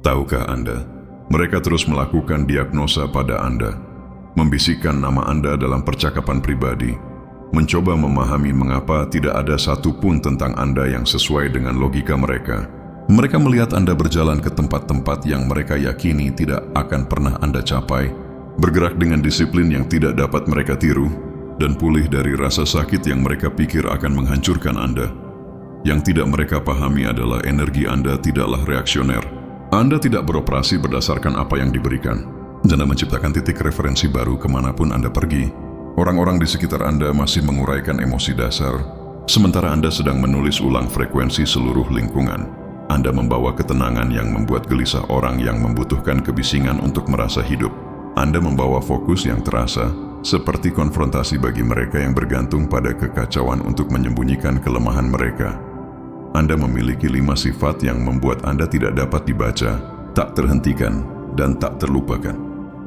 Tahukah Anda, mereka terus melakukan diagnosa pada Anda, membisikkan nama Anda dalam percakapan pribadi, mencoba memahami mengapa tidak ada satupun tentang Anda yang sesuai dengan logika mereka. Mereka melihat Anda berjalan ke tempat-tempat yang mereka yakini tidak akan pernah Anda capai, bergerak dengan disiplin yang tidak dapat mereka tiru, dan pulih dari rasa sakit yang mereka pikir akan menghancurkan Anda. Yang tidak mereka pahami adalah energi Anda tidaklah reaksioner. Anda tidak beroperasi berdasarkan apa yang diberikan. Anda menciptakan titik referensi baru kemanapun Anda pergi. Orang-orang di sekitar Anda masih menguraikan emosi dasar, sementara Anda sedang menulis ulang frekuensi seluruh lingkungan. Anda membawa ketenangan yang membuat gelisah orang yang membutuhkan kebisingan untuk merasa hidup. Anda membawa fokus yang terasa, seperti konfrontasi bagi mereka yang bergantung pada kekacauan untuk menyembunyikan kelemahan mereka. Anda memiliki 5 sifat yang membuat Anda tidak dapat dibaca, tak terhentikan, dan tak terlupakan.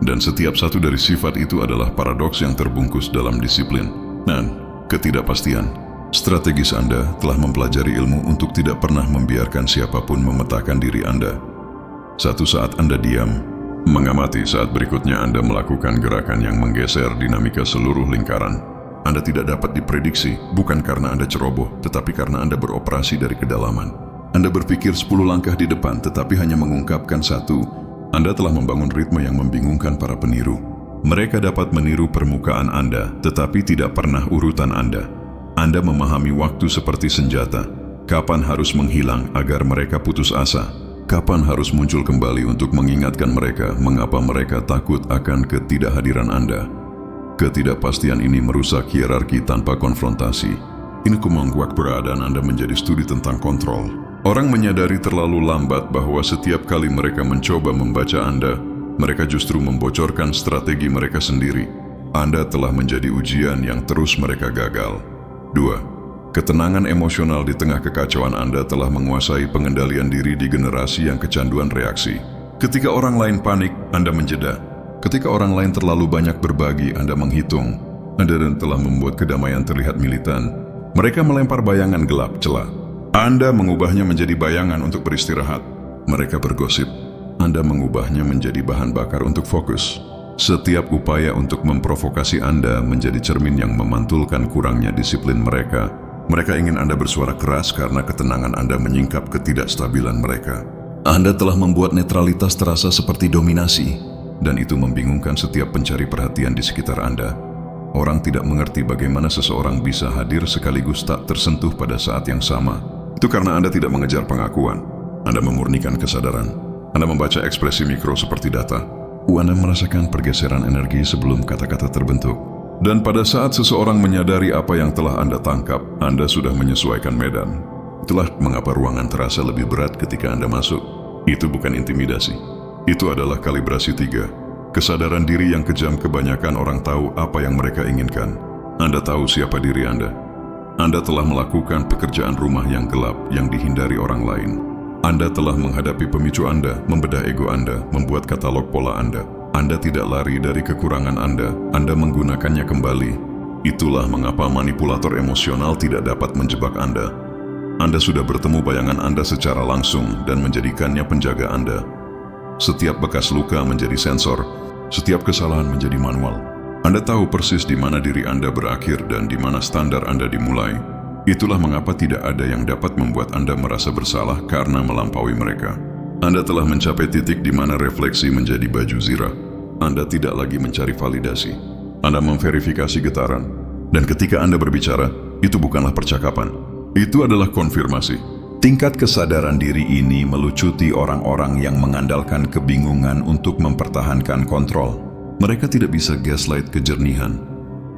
Dan setiap satu dari sifat itu adalah paradoks yang terbungkus dalam disiplin dan ketidakpastian. Strategis Anda telah mempelajari ilmu untuk tidak pernah membiarkan siapapun memetakan diri Anda. Satu saat Anda diam, mengamati saat berikutnya Anda melakukan gerakan yang menggeser dinamika seluruh lingkaran. Anda tidak dapat diprediksi, bukan karena Anda ceroboh, tetapi karena Anda beroperasi dari kedalaman. Anda berpikir 10 langkah di depan, tetapi hanya mengungkapkan satu. Anda telah membangun ritme yang membingungkan para peniru. Mereka dapat meniru permukaan Anda, tetapi tidak pernah urutan Anda. Anda memahami waktu seperti senjata. Kapan harus menghilang agar mereka putus asa? Kapan harus muncul kembali untuk mengingatkan mereka mengapa mereka takut akan ketidakhadiran Anda? Ketidakpastian ini merusak hierarki tanpa konfrontasi. Ini membuat keberadaan Anda menjadi studi tentang kontrol. Orang menyadari terlalu lambat bahwa setiap kali mereka mencoba membaca Anda, mereka justru membocorkan strategi mereka sendiri. Anda telah menjadi ujian yang terus mereka gagal. 2. Ketenangan emosional di tengah kekacauan Anda telah menguasai pengendalian diri di generasi yang kecanduan reaksi. Ketika orang lain panik, Anda menjeda. Ketika orang lain terlalu banyak berbagi, Anda menghitung. Anda telah membuat kedamaian terlihat militan. Mereka melempar bayangan gelap celah. Anda mengubahnya menjadi bayangan untuk beristirahat. Mereka bergosip. Anda mengubahnya menjadi bahan bakar untuk fokus. Setiap upaya untuk memprovokasi Anda menjadi cermin yang memantulkan kurangnya disiplin mereka. Mereka ingin Anda bersuara keras karena ketenangan Anda menyingkap ketidakstabilan mereka. Anda telah membuat netralitas terasa seperti dominasi, dan itu membingungkan setiap pencari perhatian di sekitar Anda. Orang tidak mengerti bagaimana seseorang bisa hadir sekaligus tak tersentuh pada saat yang sama. Itu karena Anda tidak mengejar pengakuan. Anda memurnikan kesadaran. Anda membaca ekspresi mikro seperti data. Anda merasakan pergeseran energi sebelum kata-kata terbentuk. Dan pada saat seseorang menyadari apa yang telah Anda tangkap, Anda sudah menyesuaikan medan. Itulah mengapa ruangan terasa lebih berat ketika Anda masuk. Itu bukan intimidasi. Itu adalah kalibrasi 3. Kesadaran diri yang kejam. Kebanyakan orang tahu apa yang mereka inginkan. Anda tahu siapa diri Anda. Anda telah melakukan pekerjaan rumah yang gelap yang dihindari orang lain. Anda telah menghadapi pemicu Anda, membedah ego Anda, membuat katalog pola Anda. Anda tidak lari dari kekurangan Anda menggunakannya kembali. Itulah mengapa manipulator emosional tidak dapat menjebak Anda. Anda sudah bertemu bayangan Anda secara langsung dan menjadikannya penjaga Anda. Setiap bekas luka menjadi sensor, setiap kesalahan menjadi manual. Anda tahu persis di mana diri Anda berakhir dan di mana standar Anda dimulai. Itulah mengapa tidak ada yang dapat membuat Anda merasa bersalah karena melampaui mereka. Anda telah mencapai titik di mana refleksi menjadi baju zirah. Anda tidak lagi mencari validasi. Anda memverifikasi getaran. Dan ketika Anda berbicara, itu bukanlah percakapan. Itu adalah konfirmasi. Tingkat kesadaran diri ini melucuti orang-orang yang mengandalkan kebingungan untuk mempertahankan kontrol. Mereka tidak bisa gaslight kejernihan.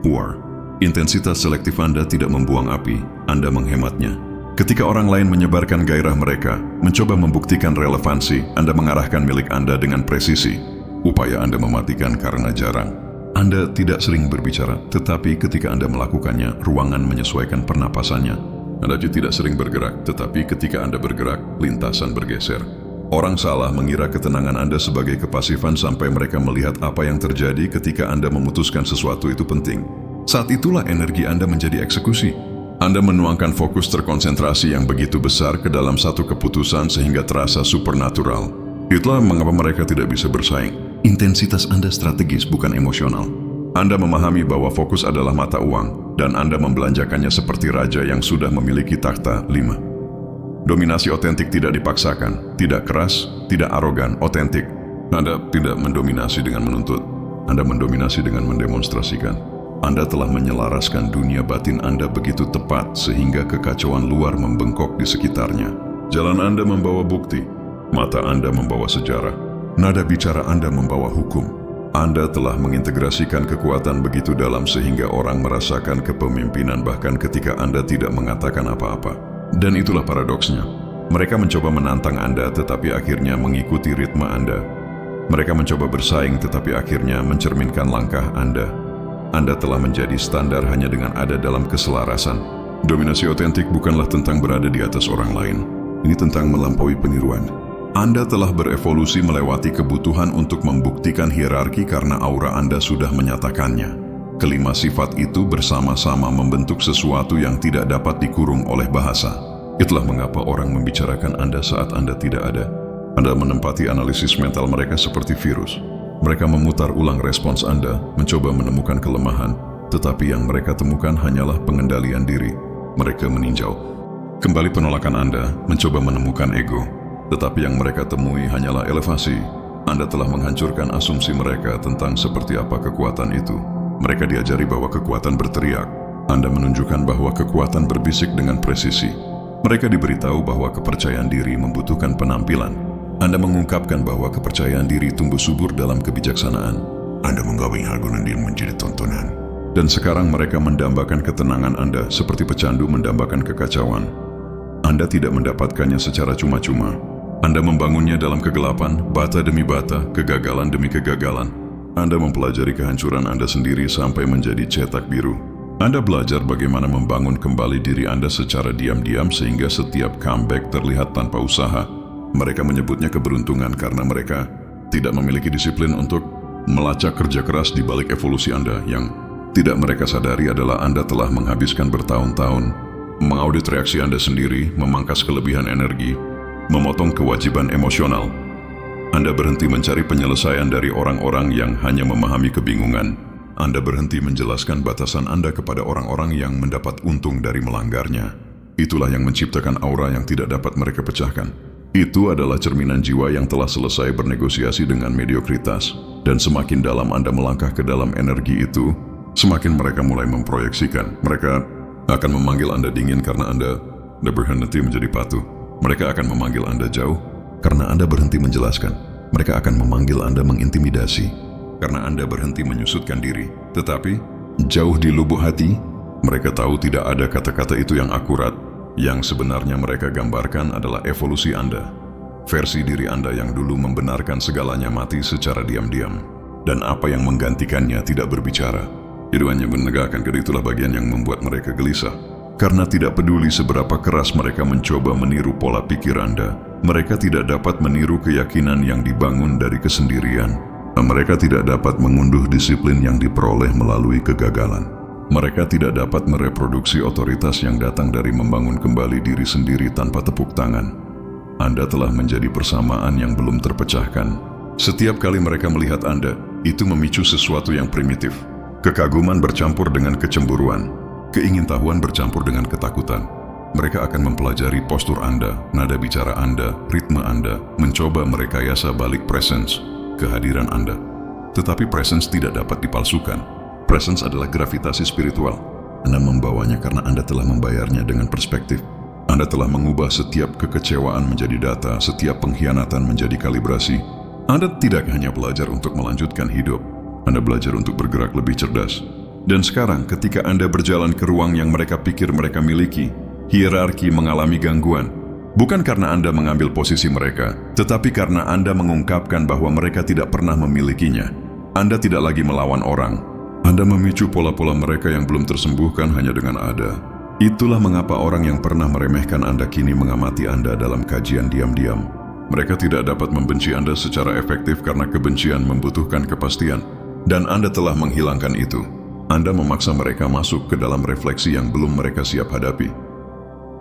War. Intensitas selektif Anda tidak membuang api, Anda menghematnya. Ketika orang lain menyebarkan gairah mereka, mencoba membuktikan relevansi, Anda mengarahkan milik Anda dengan presisi. Upaya Anda mematikan karena jarang. Anda tidak sering berbicara, tetapi ketika Anda melakukannya, ruangan menyesuaikan pernapasannya. Anda juga tidak sering bergerak, tetapi ketika Anda bergerak, lintasan bergeser. Orang salah mengira ketenangan Anda sebagai kepasifan sampai mereka melihat apa yang terjadi ketika Anda memutuskan sesuatu itu penting. Saat itulah energi Anda menjadi eksekusi. Anda menuangkan fokus terkonsentrasi yang begitu besar ke dalam satu keputusan sehingga terasa supernatural. Itulah mengapa mereka tidak bisa bersaing. Intensitas Anda strategis, bukan emosional. Anda memahami bahwa fokus adalah mata uang, dan Anda membelanjakannya seperti raja yang sudah memiliki takhta. 5. Dominasi otentik tidak dipaksakan, tidak keras, tidak arogan, otentik. Anda tidak mendominasi dengan menuntut. Anda mendominasi dengan mendemonstrasikan. Anda telah menyelaraskan dunia batin Anda begitu tepat sehingga kekacauan luar membengkok di sekitarnya. Jalan Anda membawa bukti, mata Anda membawa sejarah, nada bicara Anda membawa hukum. Anda telah mengintegrasikan kekuatan begitu dalam sehingga orang merasakan kepemimpinan bahkan ketika Anda tidak mengatakan apa-apa. Dan itulah paradoksnya. Mereka mencoba menantang Anda tetapi akhirnya mengikuti ritme Anda. Mereka mencoba bersaing tetapi akhirnya mencerminkan langkah Anda. Anda telah menjadi standar hanya dengan ada dalam keselarasan. Dominasi otentik bukanlah tentang berada di atas orang lain. Ini tentang melampaui peniruan. Anda telah berevolusi melewati kebutuhan untuk membuktikan hierarki karena aura Anda sudah menyatakannya. Kelima sifat itu bersama-sama membentuk sesuatu yang tidak dapat dikurung oleh bahasa. Itulah mengapa orang membicarakan Anda saat Anda tidak ada. Anda menempati analisis mental mereka seperti virus. Mereka memutar ulang respons Anda, mencoba menemukan kelemahan, tetapi yang mereka temukan hanyalah pengendalian diri. Mereka meninjau. Kembali penolakan Anda, mencoba menemukan ego, tetapi yang mereka temui hanyalah elevasi. Anda telah menghancurkan asumsi mereka tentang seperti apa kekuatan itu. Mereka diajari bahwa kekuatan berteriak. Anda menunjukkan bahwa kekuatan berbisik dengan presisi. Mereka diberitahu bahwa kepercayaan diri membutuhkan penampilan. Anda mengungkapkan bahwa kepercayaan diri tumbuh subur dalam kebijaksanaan. Anda menggabung harga diri menjadi tontonan. Dan sekarang mereka mendambakan ketenangan Anda seperti pecandu mendambakan kekacauan. Anda tidak mendapatkannya secara cuma-cuma. Anda membangunnya dalam kegelapan, bata demi bata, kegagalan demi kegagalan. Anda mempelajari kehancuran Anda sendiri sampai menjadi cetak biru. Anda belajar bagaimana membangun kembali diri Anda secara diam-diam sehingga setiap comeback terlihat tanpa usaha. Mereka menyebutnya keberuntungan karena mereka tidak memiliki disiplin untuk melacak kerja keras di balik evolusi Anda. Yang tidak mereka sadari adalah Anda telah menghabiskan bertahun-tahun mengaudit reaksi Anda sendiri, memangkas kelebihan energi, memotong kewajiban emosional. Anda berhenti mencari penyelesaian dari orang-orang yang hanya memahami kebingungan. Anda berhenti menjelaskan batasan Anda kepada orang-orang yang mendapat untung dari melanggarnya. Itulah yang menciptakan aura yang tidak dapat mereka pecahkan. Itu adalah cerminan jiwa yang telah selesai bernegosiasi dengan mediokritas. Dan semakin dalam Anda melangkah ke dalam energi itu, semakin mereka mulai memproyeksikan. Mereka akan memanggil Anda dingin karena Anda berhenti menjadi patuh. Mereka akan memanggil Anda jauh karena Anda berhenti menjelaskan. Mereka akan memanggil Anda mengintimidasi karena Anda berhenti menyusutkan diri. Tetapi, jauh di lubuk hati, mereka tahu tidak ada kata-kata itu yang akurat. Yang sebenarnya mereka gambarkan adalah evolusi Anda. Versi diri Anda yang dulu membenarkan segalanya mati secara diam-diam. Dan apa yang menggantikannya tidak berbicara. Itu hanya menegakkan, itulah bagian yang membuat mereka gelisah. Karena tidak peduli seberapa keras mereka mencoba meniru pola pikir Anda, mereka tidak dapat meniru keyakinan yang dibangun dari kesendirian. Mereka tidak dapat mengunduh disiplin yang diperoleh melalui kegagalan. Mereka tidak dapat mereproduksi otoritas yang datang dari membangun kembali diri sendiri tanpa tepuk tangan. Anda telah menjadi persamaan yang belum terpecahkan. Setiap kali mereka melihat Anda, itu memicu sesuatu yang primitif. Kekaguman bercampur dengan kecemburuan. Keingintahuan bercampur dengan ketakutan. Mereka akan mempelajari postur Anda, nada bicara Anda, ritme Anda, mencoba merekayasa balik presence, kehadiran Anda. Tetapi presence tidak dapat dipalsukan. Presence adalah gravitasi spiritual. Anda membawanya karena Anda telah membayarnya dengan perspektif. Anda telah mengubah setiap kekecewaan menjadi data, setiap pengkhianatan menjadi kalibrasi. Anda tidak hanya belajar untuk melanjutkan hidup, Anda belajar untuk bergerak lebih cerdas. Dan sekarang ketika Anda berjalan ke ruang yang mereka pikir mereka miliki, hierarki mengalami gangguan. Bukan karena Anda mengambil posisi mereka, tetapi karena Anda mengungkapkan bahwa mereka tidak pernah memilikinya. Anda tidak lagi melawan orang. Anda memicu pola-pola mereka yang belum tersembuhkan hanya dengan ada. Itulah mengapa orang yang pernah meremehkan Anda kini mengamati Anda dalam kajian diam-diam. Mereka tidak dapat membenci Anda secara efektif karena kebencian membutuhkan kepastian. Dan Anda telah menghilangkan itu. Anda memaksa mereka masuk ke dalam refleksi yang belum mereka siap hadapi.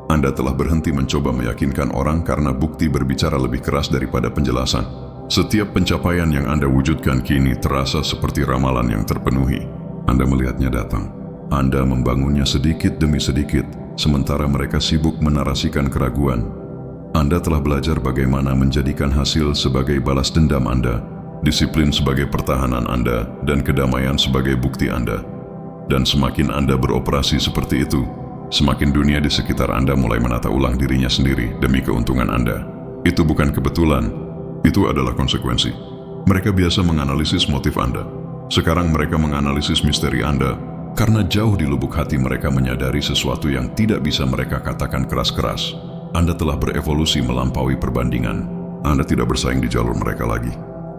Anda telah berhenti mencoba meyakinkan orang karena bukti berbicara lebih keras daripada penjelasan. Setiap pencapaian yang Anda wujudkan kini terasa seperti ramalan yang terpenuhi. Anda melihatnya datang. Anda membangunnya sedikit demi sedikit, sementara mereka sibuk menarasikan keraguan. Anda telah belajar bagaimana menjadikan hasil sebagai balas dendam Anda, disiplin sebagai pertahanan Anda, dan kedamaian sebagai bukti Anda. Dan semakin Anda beroperasi seperti itu, semakin dunia di sekitar Anda mulai menata ulang dirinya sendiri demi keuntungan Anda. Itu bukan kebetulan, itu adalah konsekuensi. Mereka biasa menganalisis motif Anda. Sekarang mereka menganalisis misteri Anda, karena jauh di lubuk hati mereka menyadari sesuatu yang tidak bisa mereka katakan keras-keras. Anda telah berevolusi melampaui perbandingan. Anda tidak bersaing di jalur mereka lagi.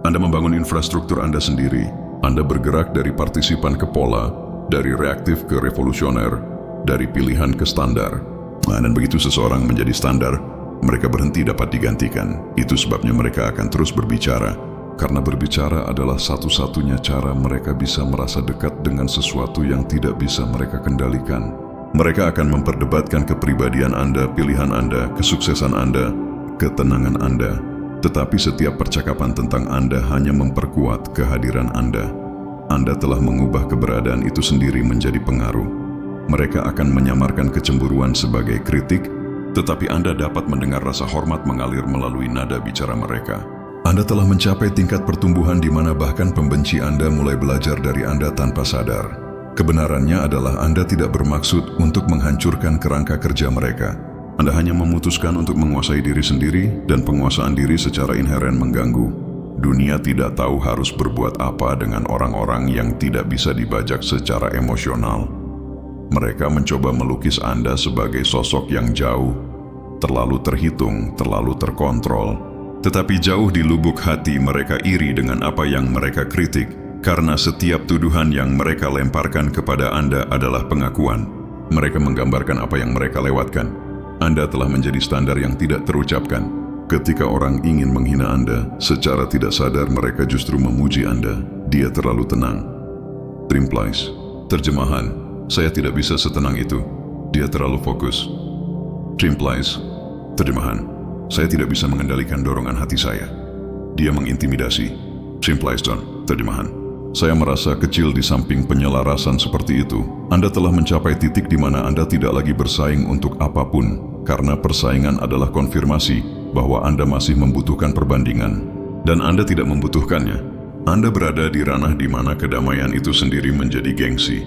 Anda membangun infrastruktur Anda sendiri. Anda bergerak dari partisipan ke pola, dari reaktif ke revolusioner, dari pilihan ke standar. Dan begitu seseorang menjadi standar, mereka berhenti dapat digantikan. Itu sebabnya mereka akan terus berbicara, karena berbicara adalah satu-satunya cara mereka bisa merasa dekat dengan sesuatu yang tidak bisa mereka kendalikan. Mereka akan memperdebatkan kepribadian Anda, pilihan Anda, kesuksesan Anda, ketenangan Anda. Tetapi setiap percakapan tentang Anda hanya memperkuat kehadiran Anda. Anda telah mengubah keberadaan itu sendiri menjadi pengaruh. Mereka akan menyamarkan kecemburuan sebagai kritik, tetapi Anda dapat mendengar rasa hormat mengalir melalui nada bicara mereka. Anda telah mencapai tingkat pertumbuhan di mana bahkan pembenci Anda mulai belajar dari Anda tanpa sadar. Kebenarannya adalah Anda tidak bermaksud untuk menghancurkan kerangka kerja mereka. Anda hanya memutuskan untuk menguasai diri sendiri, dan penguasaan diri secara inheren mengganggu. Dunia tidak tahu harus berbuat apa dengan orang-orang yang tidak bisa dibajak secara emosional. Mereka mencoba melukis Anda sebagai sosok yang jauh, terlalu terhitung, terlalu terkontrol. Tetapi jauh di lubuk hati mereka iri dengan apa yang mereka kritik, karena setiap tuduhan yang mereka lemparkan kepada Anda adalah pengakuan. Mereka menggambarkan apa yang mereka lewatkan. Anda telah menjadi standar yang tidak terucapkan. Ketika orang ingin menghina Anda, secara tidak sadar mereka justru memuji Anda. Dia terlalu tenang. Trimplies. Terjemahan. Saya tidak bisa setenang itu. Dia terlalu fokus. Trimplies. Terjemahan. Saya tidak bisa mengendalikan dorongan hati saya. Dia mengintimidasi. Trimplies John. Terjemahan. Saya merasa kecil di samping penyelarasan seperti itu. Anda telah mencapai titik di mana Anda tidak lagi bersaing untuk apapun, karena persaingan adalah konfirmasi bahwa Anda masih membutuhkan perbandingan. Dan Anda tidak membutuhkannya. Anda berada di ranah di mana kedamaian itu sendiri menjadi gengsi.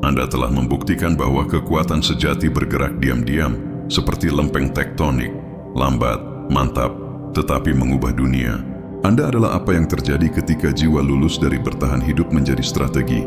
Anda telah membuktikan bahwa kekuatan sejati bergerak diam-diam, seperti lempeng tektonik, lambat, mantap, tetapi mengubah dunia. Anda adalah apa yang terjadi ketika jiwa lulus dari bertahan hidup menjadi strategi.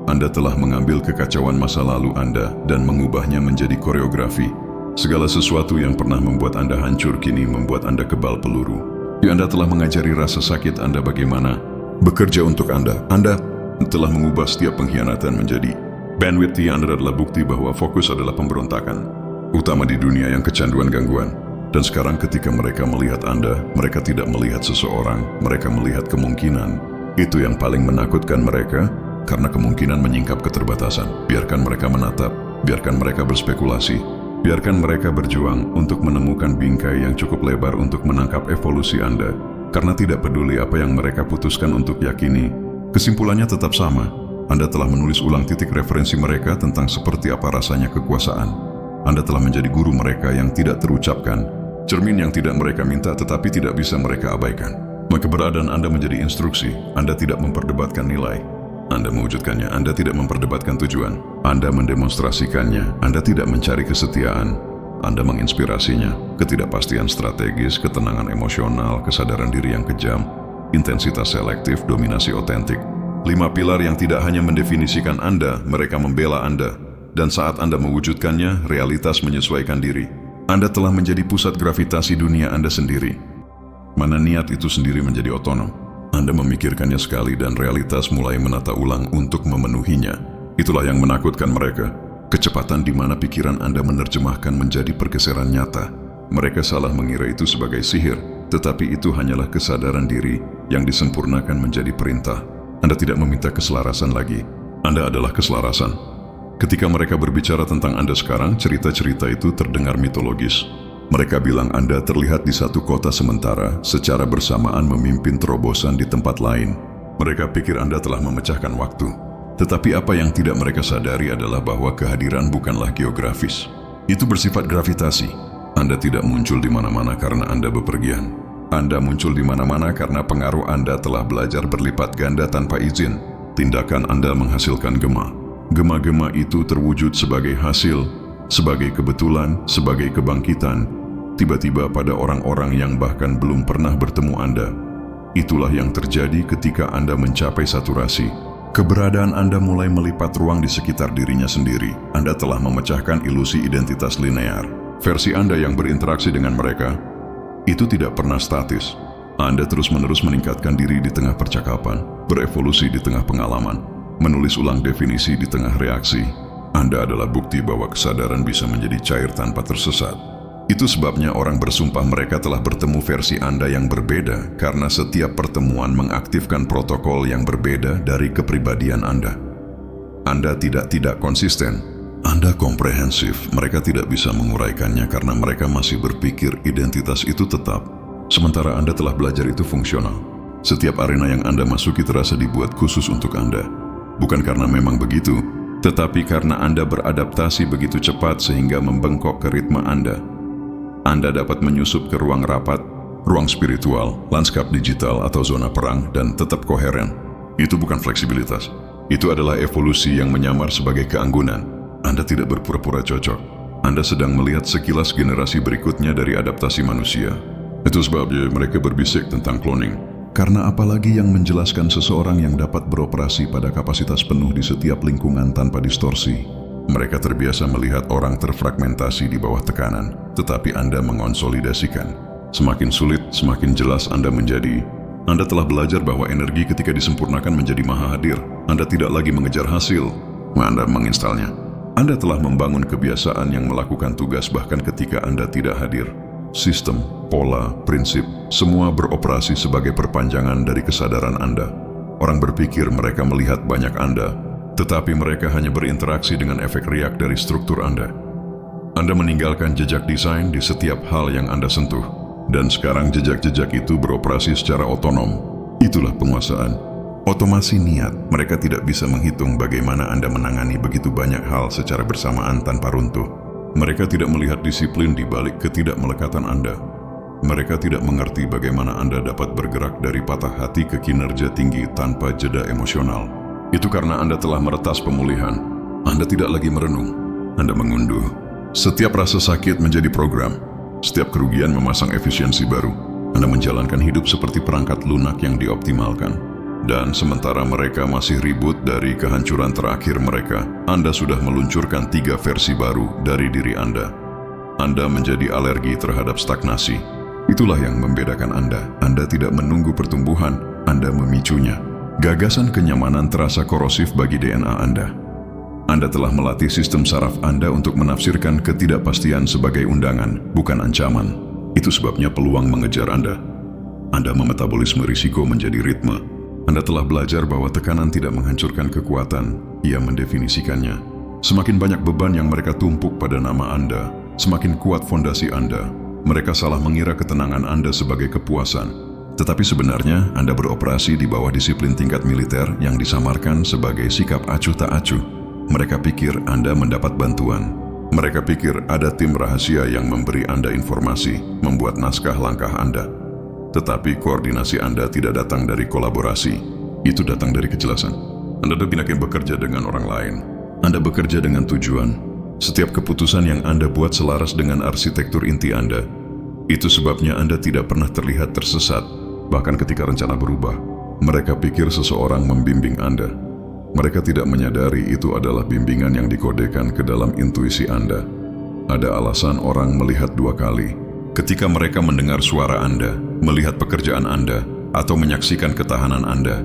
Anda telah mengambil kekacauan masa lalu Anda dan mengubahnya menjadi koreografi. Segala sesuatu yang pernah membuat Anda hancur kini membuat Anda kebal peluru. Anda telah mengajari rasa sakit Anda bagaimana bekerja untuk Anda. Anda telah mengubah setiap pengkhianatan menjadi bandwidth Anda adalah bukti bahwa fokus adalah pemberontakan, utama di dunia yang kecanduan gangguan. Dan sekarang ketika mereka melihat Anda, mereka tidak melihat seseorang, mereka melihat kemungkinan. Itu yang paling menakutkan mereka, karena kemungkinan menyingkap keterbatasan. Biarkan mereka menatap, biarkan mereka berspekulasi, biarkan mereka berjuang untuk menemukan bingkai yang cukup lebar untuk menangkap evolusi Anda. Karena tidak peduli apa yang mereka putuskan untuk yakini, kesimpulannya tetap sama. Anda telah menulis ulang titik referensi mereka tentang seperti apa rasanya kekuasaan. Anda telah menjadi guru mereka yang tidak terucapkan, cermin yang tidak mereka minta tetapi tidak bisa mereka abaikan. Keberadaan Anda menjadi instruksi. Anda tidak memperdebatkan nilai. Anda mewujudkannya. Anda tidak memperdebatkan tujuan. Anda mendemonstrasikannya. Anda tidak mencari kesetiaan. Anda menginspirasinya. Ketidakpastian strategis, ketenangan emosional, kesadaran diri yang kejam, intensitas selektif, dominasi otentik. 5 pilar yang tidak hanya mendefinisikan Anda, mereka membela Anda. Dan saat Anda mewujudkannya, realitas menyesuaikan diri. Anda telah menjadi pusat gravitasi dunia Anda sendiri. Mana niat itu sendiri menjadi otonom. Anda memikirkannya sekali dan realitas mulai menata ulang untuk memenuhinya. Itulah yang menakutkan mereka. Kecepatan di mana pikiran Anda menerjemahkan menjadi pergeseran nyata. Mereka salah mengira itu sebagai sihir, tetapi itu hanyalah kesadaran diri yang disempurnakan menjadi perintah. Anda tidak meminta keselarasan lagi. Anda adalah keselarasan. Ketika mereka berbicara tentang Anda sekarang, cerita-cerita itu terdengar mitologis. Mereka bilang Anda terlihat di satu kota sementara, secara bersamaan memimpin terobosan di tempat lain. Mereka pikir Anda telah memecahkan waktu. Tetapi apa yang tidak mereka sadari adalah bahwa kehadiran bukanlah geografis. Itu bersifat gravitasi. Anda tidak muncul di mana-mana karena Anda bepergian. Anda muncul di mana-mana karena pengaruh Anda telah belajar berlipat ganda tanpa izin. Tindakan Anda menghasilkan gema. Gema-gema itu terwujud sebagai hasil, sebagai kebetulan, sebagai kebangkitan, tiba-tiba pada orang-orang yang bahkan belum pernah bertemu Anda. Itulah yang terjadi ketika Anda mencapai saturasi. Keberadaan Anda mulai melipat ruang di sekitar dirinya sendiri. Anda telah memecahkan ilusi identitas linear. Versi Anda yang berinteraksi dengan mereka, itu tidak pernah statis. Anda terus-menerus meningkatkan diri di tengah percakapan, berevolusi di tengah pengalaman, menulis ulang definisi di tengah reaksi. Anda adalah bukti bahwa kesadaran bisa menjadi cair tanpa tersesat. Itu sebabnya orang bersumpah mereka telah bertemu versi Anda yang berbeda, karena setiap pertemuan mengaktifkan protokol yang berbeda dari kepribadian Anda. Anda tidak konsisten. Anda komprehensif. Mereka tidak bisa menguraikannya karena mereka masih berpikir identitas itu tetap. Sementara Anda telah belajar itu fungsional. Setiap arena yang Anda masuki terasa dibuat khusus untuk Anda. Bukan karena memang begitu, tetapi karena Anda beradaptasi begitu cepat sehingga membengkok ke ritme Anda. Anda dapat menyusup ke ruang rapat, ruang spiritual, lanskap digital atau zona perang dan tetap koheren. Itu bukan fleksibilitas. Itu adalah evolusi yang menyamar sebagai keanggunan. Anda tidak berpura-pura cocok. Anda sedang melihat sekilas generasi berikutnya dari adaptasi manusia. Itu sebabnya mereka berbisik tentang cloning. Karena apalagi yang menjelaskan seseorang yang dapat beroperasi pada kapasitas penuh di setiap lingkungan tanpa distorsi. Mereka terbiasa melihat orang terfragmentasi di bawah tekanan, tetapi Anda mengonsolidasikan. Semakin sulit, semakin jelas Anda menjadi. Anda telah belajar bahwa energi ketika disempurnakan menjadi maha hadir. Anda tidak lagi mengejar hasil, Anda menginstalnya. Anda telah membangun kebiasaan yang melakukan tugas bahkan ketika Anda tidak hadir. Sistem, pola, prinsip, semua beroperasi sebagai perpanjangan dari kesadaran Anda. Orang berpikir mereka melihat banyak Anda, tetapi mereka hanya berinteraksi dengan efek riak dari struktur Anda. Anda meninggalkan jejak desain di setiap hal yang Anda sentuh, dan sekarang jejak-jejak itu beroperasi secara otonom. Itulah penguasaan. Otomasi niat. Mereka tidak bisa menghitung bagaimana Anda menangani begitu banyak hal secara bersamaan tanpa runtuh. Mereka tidak melihat disiplin di balik ketidakmelekatan Anda. Mereka tidak mengerti bagaimana Anda dapat bergerak dari patah hati ke kinerja tinggi tanpa jeda emosional. Itu karena Anda telah meretas pemulihan. Anda tidak lagi merenung. Anda mengunduh. Setiap rasa sakit menjadi program. Setiap kerugian memasang efisiensi baru. Anda menjalankan hidup seperti perangkat lunak yang dioptimalkan. Dan sementara mereka masih ribut dari kehancuran terakhir mereka, Anda sudah meluncurkan 3 versi baru dari diri Anda. Anda menjadi alergi terhadap stagnasi. Itulah yang membedakan Anda. Anda tidak menunggu pertumbuhan, Anda memicunya. Gagasan kenyamanan terasa korosif bagi DNA Anda. Anda telah melatih sistem saraf Anda untuk menafsirkan ketidakpastian sebagai undangan, bukan ancaman. Itu sebabnya peluang mengejar Anda. Anda memetabolisme risiko menjadi ritme. Anda telah belajar bahwa tekanan tidak menghancurkan kekuatan, ia mendefinisikannya. Semakin banyak beban yang mereka tumpuk pada nama Anda, semakin kuat fondasi Anda. Mereka salah mengira ketenangan Anda sebagai kepuasan. Tetapi sebenarnya Anda beroperasi di bawah disiplin tingkat militer yang disamarkan sebagai sikap acuh tak acuh. Mereka pikir Anda mendapat bantuan. Mereka pikir ada tim rahasia yang memberi Anda informasi, membuat naskah langkah Anda. Tetapi koordinasi Anda tidak datang dari kolaborasi. Itu datang dari kejelasan. Anda tidak bekerja dengan orang lain. Anda bekerja dengan tujuan. Setiap keputusan yang Anda buat selaras dengan arsitektur inti Anda. Itu sebabnya Anda tidak pernah terlihat tersesat, bahkan ketika rencana berubah. Mereka pikir seseorang membimbing Anda. Mereka tidak menyadari itu adalah bimbingan yang dikodekan ke dalam intuisi Anda. Ada alasan orang melihat 2 kali. Ketika mereka mendengar suara Anda, melihat pekerjaan Anda, atau menyaksikan ketahanan Anda,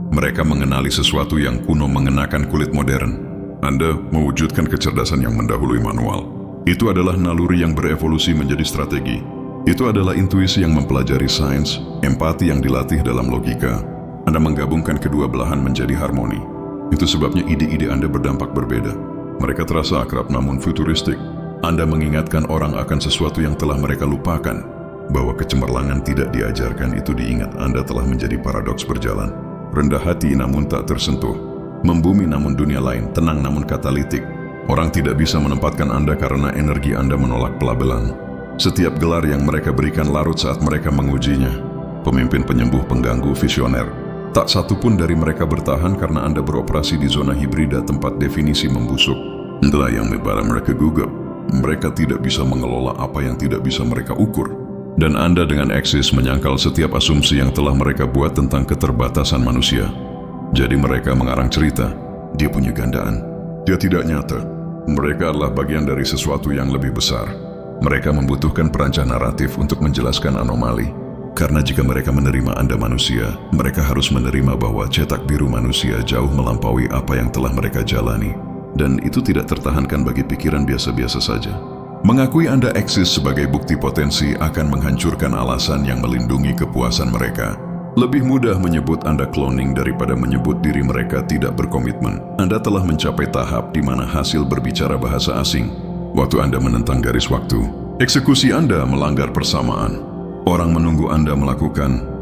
mereka mengenali sesuatu yang kuno mengenakan kulit modern. Anda mewujudkan kecerdasan yang mendahului manual. Itu adalah naluri yang berevolusi menjadi strategi. Itu adalah intuisi yang mempelajari sains, empati yang dilatih dalam logika. Anda menggabungkan kedua belahan menjadi harmoni. Itu sebabnya ide-ide Anda berdampak berbeda. Mereka terasa akrab namun futuristik. Anda mengingatkan orang akan sesuatu yang telah mereka lupakan. Bahwa kecemerlangan tidak diajarkan itu diingat Anda telah menjadi paradoks berjalan. Rendah hati namun tak tersentuh. Membumi namun dunia lain, tenang namun katalitik. Orang tidak bisa menempatkan Anda karena energi Anda menolak pelabelan. Setiap gelar yang mereka berikan larut saat mereka mengujinya. Pemimpin penyembuh pengganggu visioner. Tak satu pun dari mereka bertahan karena Anda beroperasi di zona hibrida tempat definisi membusuk. Itulah yang membuat mereka gugup. Mereka tidak bisa mengelola apa yang tidak bisa mereka ukur. Dan Anda dengan eksis menyangkal setiap asumsi yang telah mereka buat tentang keterbatasan manusia. Jadi mereka mengarang cerita. Dia punya gandaan. Dia tidak nyata. Mereka adalah bagian dari sesuatu yang lebih besar. Mereka membutuhkan perancah naratif untuk menjelaskan anomali. Karena jika mereka menerima Anda manusia, mereka harus menerima bahwa cetak biru manusia jauh melampaui apa yang telah mereka jalani. Dan itu tidak tertahankan bagi pikiran biasa-biasa saja. Mengakui Anda eksis sebagai bukti potensi akan menghancurkan alasan yang melindungi kepuasan mereka. Lebih mudah menyebut Anda cloning daripada menyebut diri mereka tidak berkomitmen. Anda telah mencapai tahap di mana hasil berbicara bahasa asing. Waktu Anda menentang garis waktu, eksekusi Anda melanggar persamaan. Orang menunggu Anda melakukan